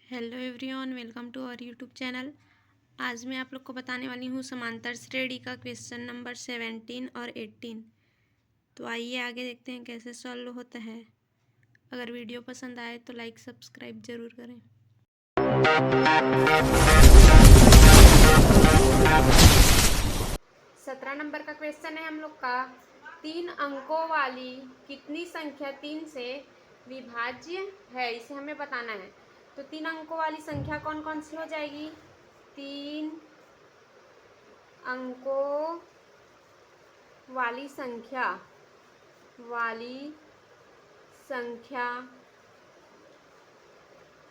Hello everyone, welcome to our YouTube channel. आज मैं आप लोग को बताने वाली हूँ समांतर श्रेणी का क्वेश्चन नंबर 17 और 18। तो आइए आगे देखते हैं कैसे सॉल्व होता है। अगर वीडियो पसंद आए तो लाइक सब्सक्राइब जरूर करें। 17 नंबर का क्वेश्चन है हम लोग का। 3 अंकों वाली कितनी संख्या 3 से विभाज्य है, इसे हमें बताना है। तो 3 अंकों वाली संख्या कौन कौन सी हो जाएगी? 3 अंकों वाली संख्या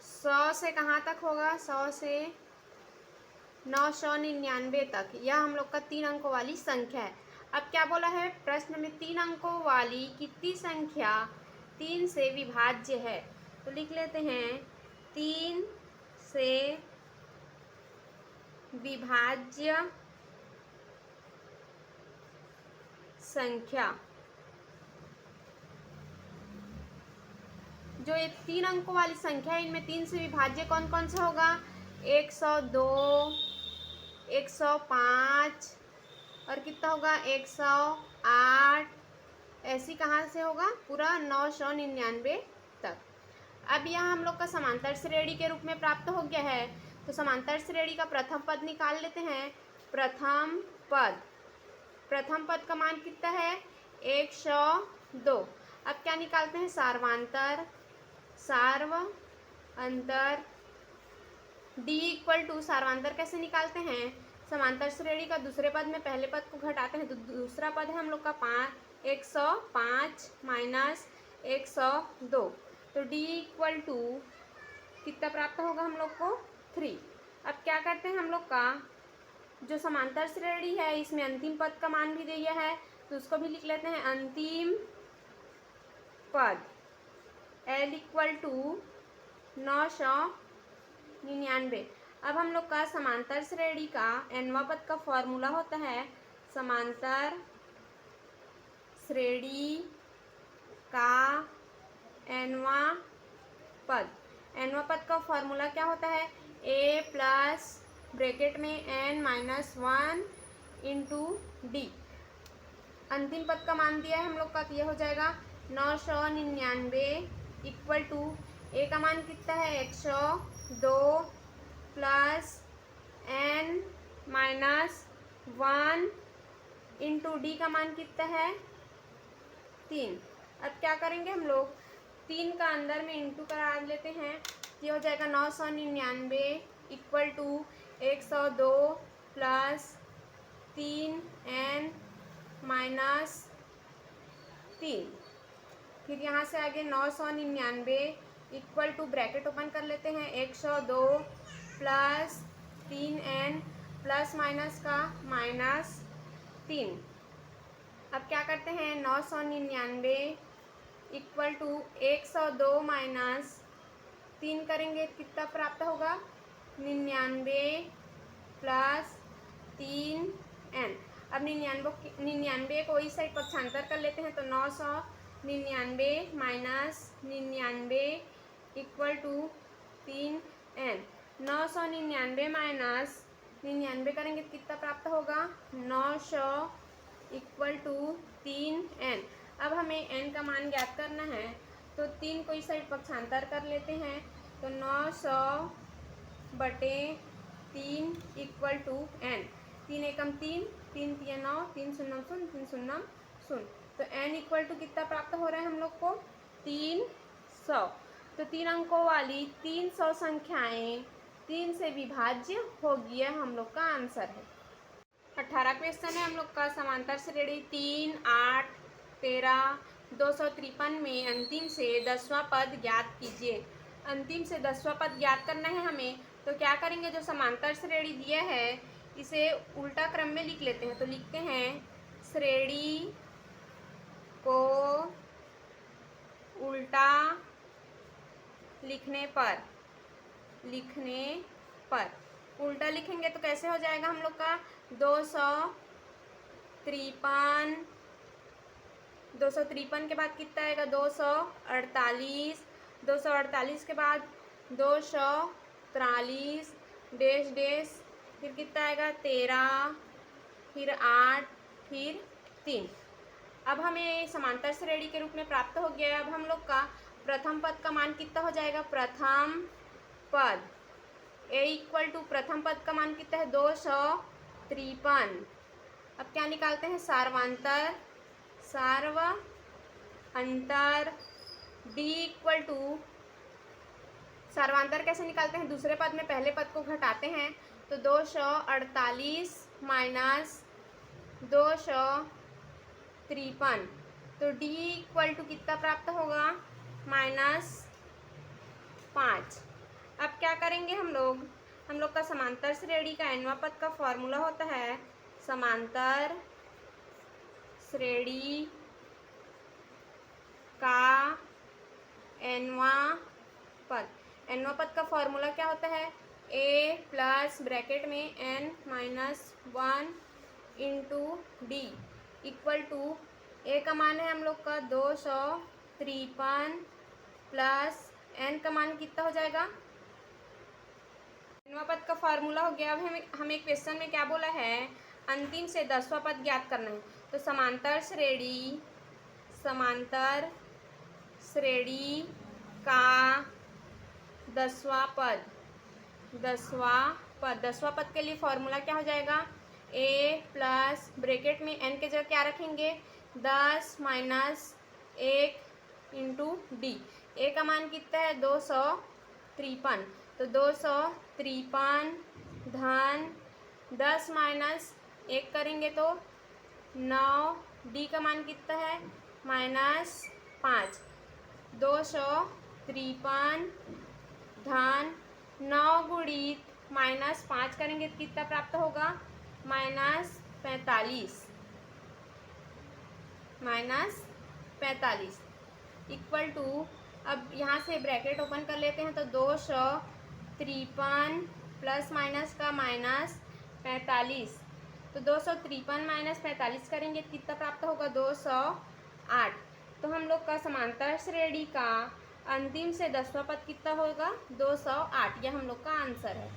100 से कहाँ तक होगा? 100 से 999 तक। यह हम लोग का 3 अंकों वाली संख्या है। अब क्या बोला है प्रश्न में? 3 अंकों वाली कितनी संख्या 3 से विभाज्य है। तो लिख लेते हैं 3 से विभाज्य संख्या। जो ये 3 अंकों वाली संख्या है, इनमें 3 से विभाज्य कौन कौन सा होगा? 102, 105 और कितना होगा? 108। ऐसी कहाँ से होगा? पूरा 999 तक। अब यह हम लोग का समांतर श्रेणी के रूप में प्राप्त हो गया है। तो समांतर श्रेणी का प्रथम पद निकाल लेते हैं। प्रथम पद का मान कितना है? 102। अब क्या निकालते हैं? सार्वअंतर D इक्वल टू सार्वांतर कैसे निकालते हैं? समांतर श्रेणी का दूसरे पद में पहले पद को घटाते हैं, तो दूसरा पद है हम लोग का 105 माइनस 102। तो D इक्वल टू कितना प्राप्त होगा हम लोग को? 3। अब क्या करते हैं हम लोग का, जो समांतर श्रेणी है इसमें अंतिम पद का मान भी दिया है, तो उसको भी लिख लेते हैं। अंतिम पद L इक्वल टू 999। अब हम लोग का समांतर श्रेणी का nवां पद का फॉर्मूला होता है। समांतर श्रेणी का nवां पद का फॉर्मूला क्या होता है? a प्लस ब्रैकेट में n माइनस 1 इंटू डी। अंतिम पद का मान दिया है हम लोग का, तो ये हो जाएगा 999 इक्वल टू ए का मान कितना है? 102 plus n minus 1 into D का मान कितना है? 3। अब क्या करेंगे हम लोग? 3 का अंदर में इंटू करा लेते हैं। ये हो जाएगा 999 equal to 102 plus 3n minus 3। फिर यहाँ से आगे 999 इक्वल टू ब्रैकेट ओपन कर लेते हैं 102 प्लस 3n प्लस माइनस का माइनस 3। अब क्या करते हैं? 999 इक्वल टू 102 माइनस 3 करेंगे, कितना प्राप्त होगा? 99 प्लस 3n। अब 99 को इस साइड पक्षांतर कर लेते हैं, तो 999 minus 99 equal to 3n। 999 minus 99 करेंगे तो कितना प्राप्त होगा? 900 इक्वल टू 3n। अब हमें n का मान ज्ञात करना है, तो 3 को इस साइड पक्षांतर कर लेते हैं, तो 900 बटे 3 इक्वल टू n। 3 एकम 3, 3 तिया 9, 3 शून्य 0, 3 शून्य 0। तो n इक्वल टू कितना प्राप्त हो रहा है हम लोग को? 300। तो 3 अंकों वाली 300 संख्याएं 3 से विभाज्य होगी, यह हम लोग का आंसर है। 18 क्वेश्चन है हम लोग का। समांतर श्रेणी 3, 8, 13, 253 में अंतिम से 10वां पद ज्ञात कीजिए। अंतिम से 10वां पद ज्ञात करना है हमें, तो क्या करेंगे? जो समांतर श्रेणी दिया है इसे उल्टा क्रम में लिख लेते हैं। तो लिखते हैं श्रेणी को उल्टा लिखने पर उल्टा लिखेंगे तो कैसे हो जाएगा हम लोग का? 253 के बाद कितना आएगा? 248 के बाद 249 43 डैश डैश, फिर कितना आएगा 13, फिर 8, फिर 3। अब हमें समांतर श्रेणी के रूप में प्राप्त हो गया है। अब हम लोग का प्रथम पद का मान कितना हो जाएगा, प्रथम पद a इक्वल टू प्रथम पद का मान कितना है 253। अब क्या निकालते हैं, सार्वांतर d इक्वल टू, सार्वांतर कैसे निकालते हैं, दूसरे पद में पहले पद को घटाते हैं तो 248 माइनस 253, तो d इक्वल टू कितना प्राप्त होगा, -5। अब क्या करेंगे हम लोग का समांतर श्रेणी का nवां पद का फॉर्मूला होता है, समांतर श्रेणी का nवां पद का फॉर्मूला क्या होता है, a प्लस ब्रैकेट में n minus 1 into d equal to, a का मान है हम लोग का 253 प्लस n का मान कितना हो जाएगा, nवां पद का फॉर्मूला हो गया। अब हमें क्वेश्चन में क्या बोला है, अंतिम से 10वां पद ज्ञात करना है। तो समांतर श्रेणी का 10वां पद के लिए फॉर्मूला क्या हो जाएगा, a प्लस ब्रैकेट में n के जगह क्या रखेंगे, 10 माइनस 1 इंटू डी। a का मान कितना है 253, तो 253 धन 10 माइनस 1 करेंगे तो 9, डी का मान कितना है -5, 253 धन 9 गुणित -5 करेंगे तो कितना प्राप्त होगा, -45 इक्वल टू, अब यहाँ से ब्रैकेट ओपन कर लेते हैं तो 253 प्लस माइनस का -45, तो 253 माइनस 45 करेंगे तो कितना प्राप्त होगा, 208। तो हम लोग का समांतर श्रेणी का अंतिम से 10वां पद कितना होगा, 208। यह हम लोग का आंसर है।